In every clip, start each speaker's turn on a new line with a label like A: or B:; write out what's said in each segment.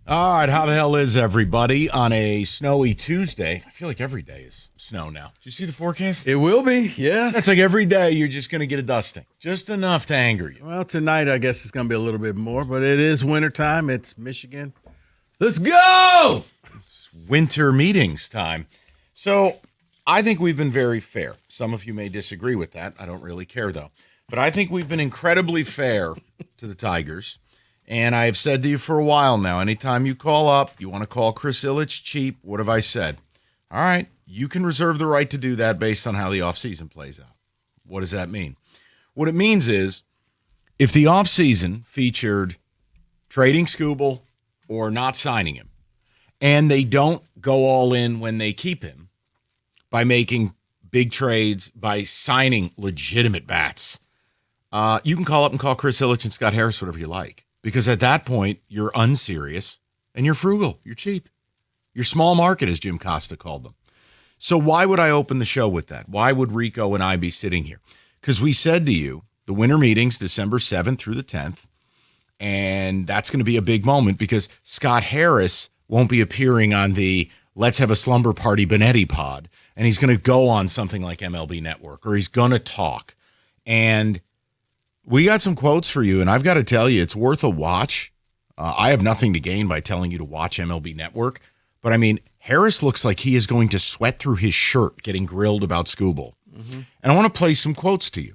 A: All right, how the hell is everybody on a snowy Tuesday? I feel like every day is snow now. Did you see the forecast?
B: It will be, yes.
A: That's like every day you're just going to get a dusting. Just enough to anger you.
B: Well, tonight I guess it's going to be a little bit more, but it is wintertime. It's Michigan. Let's go!
A: It's winter meetings time. So I think we've been very fair. Some of you may disagree with that. I don't really care, though. But I think we've been incredibly fair to the Tigers. And I've said to you for a while now, anytime you call up, you want to call Chris Ilitch cheap, what have I said? All right, you can reserve the right to do that based on how the offseason plays out. What does that mean? What it means is if the offseason featured trading Skubal or not signing him, and they don't go all in when they keep him by making big trades, by signing legitimate bats, you can call up and call Chris Ilitch and Scott Harris whatever you like. Because at that point, you're unserious and you're frugal. You're cheap. You're small market, as Jim Costa called them. So why would I open the show with that? Why would Rico and I be sitting here? Because we said to you, the winter meeting's December 7th through the 10th, and that's going to be a big moment because Scott Harris won't be appearing on the Let's Have a Slumber Party Benetti pod, and he's going to go on something like MLB Network, or he's going to talk. And we got some quotes for you, and I've got to tell you, it's worth a watch. I have nothing to gain by telling you to watch MLB Network, but I mean, Harris looks like he is going to sweat through his shirt getting grilled about Skubal. Mm-hmm. And I want to play some quotes to you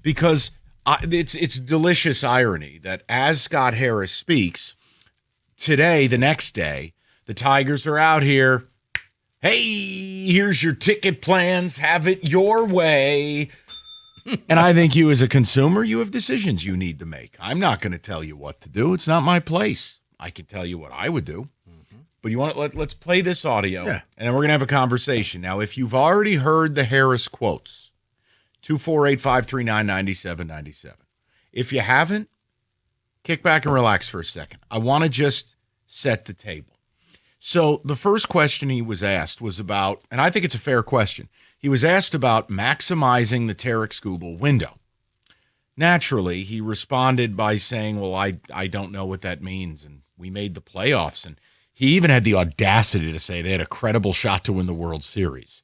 A: because it's delicious irony that as Scott Harris speaks, today, the next day, the Tigers are out here. Hey, here's your ticket plans. Have it your way. And I think you as a consumer, you have decisions you need to make. I'm not going to tell you what to do. It's not my place. I can tell you what I would do. Mm-hmm. But you want let's play this audio, and then we're going to have a conversation. Now, if you've already heard the Harris quotes, 248-539-9797. If you haven't, kick back and relax for a second. I want to just set the table. So the first question he was asked was about, and I think it's a fair question, he was asked about maximizing the Tarek Skubal window. Naturally, he responded by saying, well, I don't know what that means, and we made the playoffs. And he even had the audacity to say they had a credible shot to win the World Series.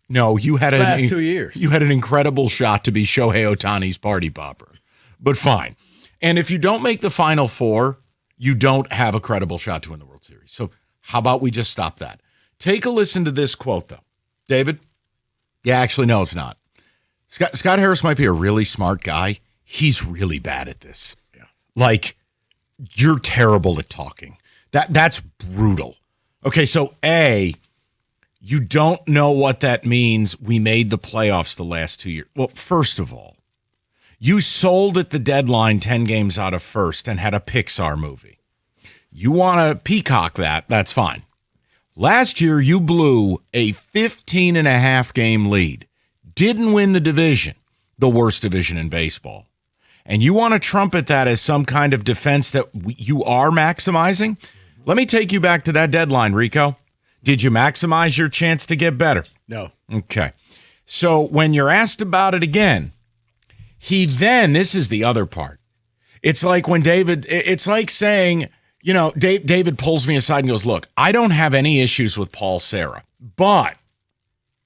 A: No, you had
B: last 2 years.
A: You had an incredible shot to be Shohei Ohtani's party popper. But fine. And if you don't make the Final Four, you don't have a credible shot to win the World Series. So how about we just stop that? Take a listen to this quote, though. David? Yeah, actually, no, it's not. Scott Harris might be a really smart guy. He's really bad at this. Yeah. Like, you're terrible at talking. That's brutal. Okay, so A, you don't know what that means. We made the playoffs the last 2 years. Well, first of all, you sold at the deadline 10 games out of first and had a Pixar movie. You want to peacock that, that's fine. Last year, you blew a 15-and-a-half game lead. Didn't win the division, the worst division in baseball. And you want to trumpet that as some kind of defense that you are maximizing? Let me take you back to that deadline, Rico. Did you maximize your chance to get better?
B: No.
A: Okay. So when you're asked about it again, this is the other part. It's like when it's like saying, you know, David pulls me aside and goes, look, I don't have any issues with Paul Serra, but,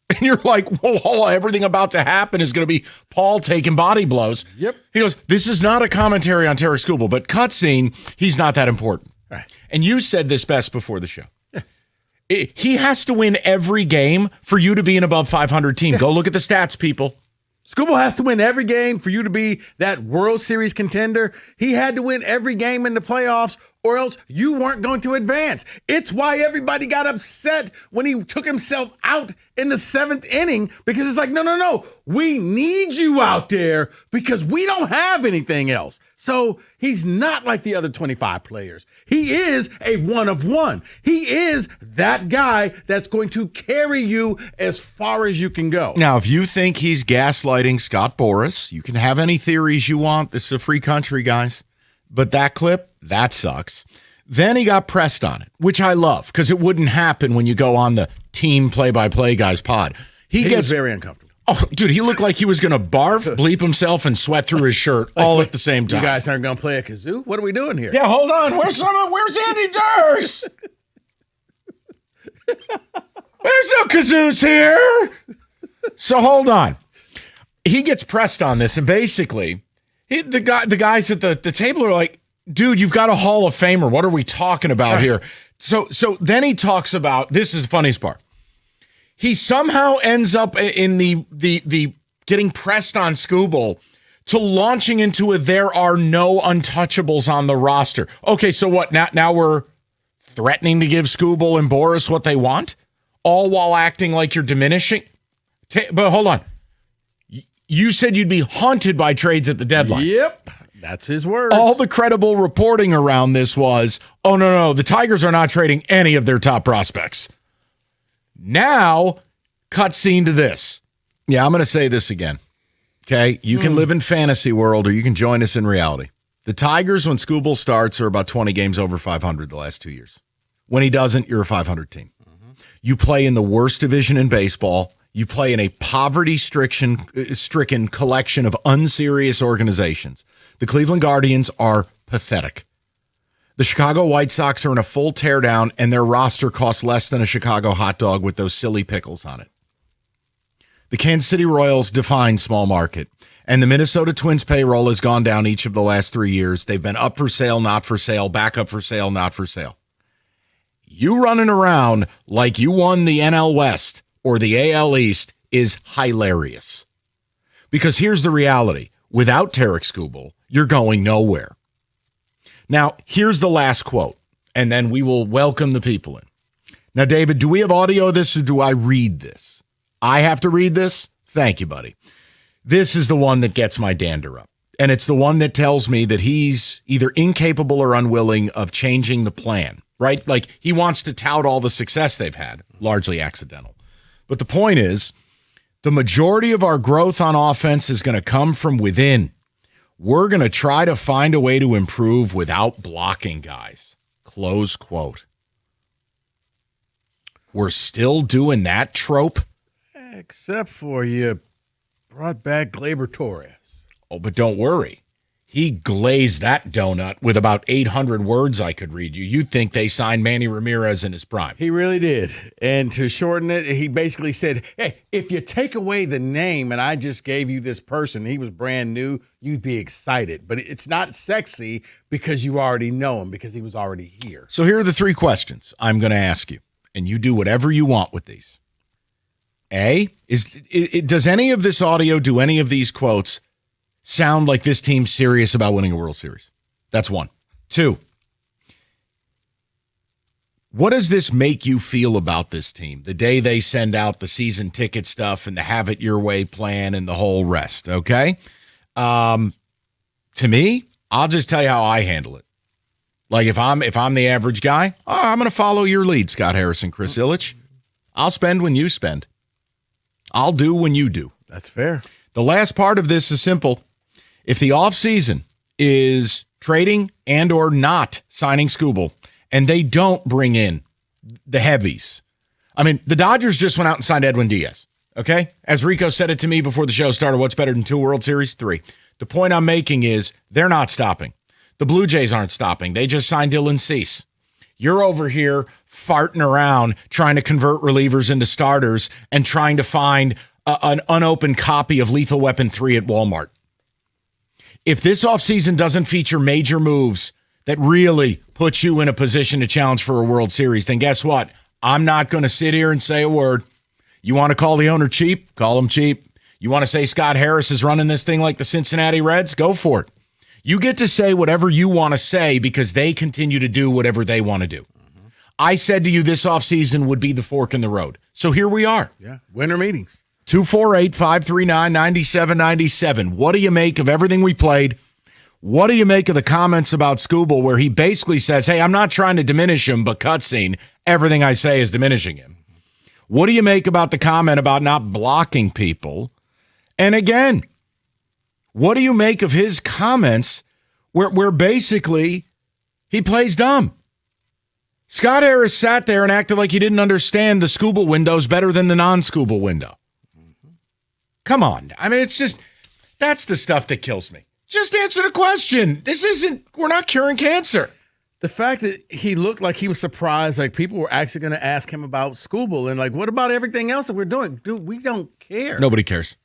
A: and you're like, whoa, everything about to happen is going to be Paul taking body blows.
B: Yep.
A: He goes, this is not a commentary on Tarek Skubal, but cutscene, he's not that important.
B: Right.
A: And you said this best before the show. Yeah. He has to win every game for you to be an above 500 team. Yeah. Go look at the stats, people.
B: Skubal has to win every game for you to be that World Series contender. He had to win every game in the playoffs, or else you weren't going to advance. It's why everybody got upset when he took himself out in the 7th inning, because it's like, no. We need you out there because we don't have anything else. So he's not like the other 25 players. He is a one of one. He is that guy that's going to carry you as far as you can go.
A: Now, if you think he's gaslighting Scott Boras, you can have any theories you want. This is a free country, guys. But that clip, that sucks. Then he got pressed on it, which I love, because it wouldn't happen when you go on the team play-by-play guys pod.
B: He was very uncomfortable.
A: Oh, dude, he looked like he was going to barf, bleep himself, and sweat through his shirt all at the same time.
B: You guys aren't going to play a kazoo? What are we doing here?
A: Yeah, hold on. Where's Andy Dirks? There's no kazoos here. So hold on. He gets pressed on this, and basically, the guys at the table are like, dude, you've got a Hall of Famer. What are we talking about here? So then he talks about, this is the funniest part. He somehow ends up in the getting pressed on Scooble to launching into a there are no untouchables on the roster. Okay, so what? Now we're threatening to give Scooble and Boris what they want, all while acting like you're diminishing. But hold on. You said you'd be haunted by trades at the deadline.
B: Yep. That's his words.
A: All the credible reporting around this was, oh, no, the Tigers are not trading any of their top prospects. Now, cut scene to this. Yeah, I'm going to say this again. Okay? You can live in fantasy world or you can join us in reality. The Tigers, when Scooble starts, are about 20 games over 500 the last 2 years. When he doesn't, you're a 500 team. Mm-hmm. You play in the worst division in baseball. You play in a poverty-stricken collection of unserious organizations. The Cleveland Guardians are pathetic. The Chicago White Sox are in a full teardown, and their roster costs less than a Chicago hot dog with those silly pickles on it. The Kansas City Royals define small market, and the Minnesota Twins payroll has gone down each of the last 3 years. They've been up for sale, not for sale, back up for sale, not for sale. You running around like you won the NL West or the AL East is hilarious. Because here's the reality. Without Tarek Skubal, you're going nowhere. Now, here's the last quote, and then we will welcome the people in. Now, David, do we have audio of this or do I read this? I have to read this? Thank you, buddy. This is the one that gets my dander up. And it's the one that tells me that he's either incapable or unwilling of changing the plan, right? Like he wants to tout all the success they've had, largely accidental. But the point is, the majority of our growth on offense is going to come from within. We're going to try to find a way to improve without blocking guys. Close quote. We're still doing that trope?
B: Except for you brought back Gleyber Torres.
A: Oh, but don't worry. He glazed that donut with about 800 words I could read you. You'd think they signed Manny Ramirez in his prime.
B: He really did. And to shorten it, he basically said, hey, if you take away the name and I just gave you this person, he was brand new, you'd be excited. But it's not sexy because you already know him, because he was already here.
A: So here are the 3 questions I'm going to ask you, and you do whatever you want with these. A, does any of this audio, do any of these quotes sound like this team's serious about winning a World Series? That's 1. 2, what does this make you feel about this team the day they send out the season ticket stuff and the have it your way plan and the whole rest, okay? To me, I'll just tell you how I handle it. Like if I'm the average guy, I'm going to follow your lead, Scott Harrison, Chris Ilitch. I'll spend when you spend. I'll do when you do.
B: That's fair.
A: The last part of this is simple. If the offseason is trading and or not signing Skubal, and they don't bring in the heavies. I mean, the Dodgers just went out and signed Edwin Diaz, okay? As Rico said it to me before the show started, what's better than 2 World Series? 3. The point I'm making is they're not stopping. The Blue Jays aren't stopping. They just signed Dylan Cease. You're over here farting around trying to convert relievers into starters and trying to find an unopened copy of Lethal Weapon 3 at Walmart. If this offseason doesn't feature major moves that really put you in a position to challenge for a World Series, then guess what? I'm not going to sit here and say a word. You want to call the owner cheap? Call him cheap. You want to say Scott Harris is running this thing like the Cincinnati Reds? Go for it. You get to say whatever you want to say because they continue to do whatever they want to do. Mm-hmm. I said to you this offseason would be the fork in the road. So here we are.
B: Yeah, winter meetings.
A: 248-539-9797. What do you make of everything we played? What do you make of the comments about Skubal where he basically says, hey, I'm not trying to diminish him, but cutscene, everything I say is diminishing him? What do you make about the comment about not blocking people? And again, what do you make of his comments where basically he plays dumb? Scott Harris sat there and acted like he didn't understand the Skubal windows better than the non-Skubal window. Come on. I mean, it's just, that's the stuff that kills me. Just answer the question. We're not curing cancer.
B: The fact that he looked like he was surprised, like people were actually going to ask him about Scooble and like, what about everything else that we're doing? Dude, we don't care.
A: Nobody cares.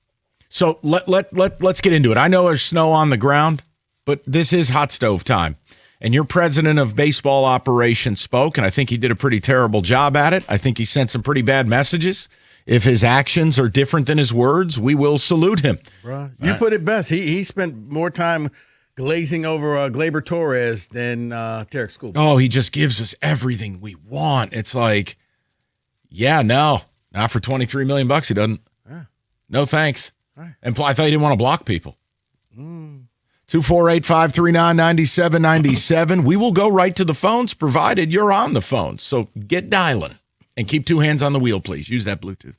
A: So let's get into it. I know there's snow on the ground, but this is hot stove time. And your president of baseball operations spoke, and I think he did a pretty terrible job at it. I think he sent some pretty bad messages. If his actions are different than his words, we will salute him.
B: Bro, you put it best. He spent more time glazing over Gleyber Torres than Tarek School.
A: Oh, he just gives us everything we want. It's like, yeah, no, not for $23 million. He doesn't. Yeah. No thanks. Right. And I thought he didn't want to block people. 248-539-9797. We will go right to the phones, provided you're on the phone. So get dialing and keep two hands on the wheel, please. Use that Bluetooth.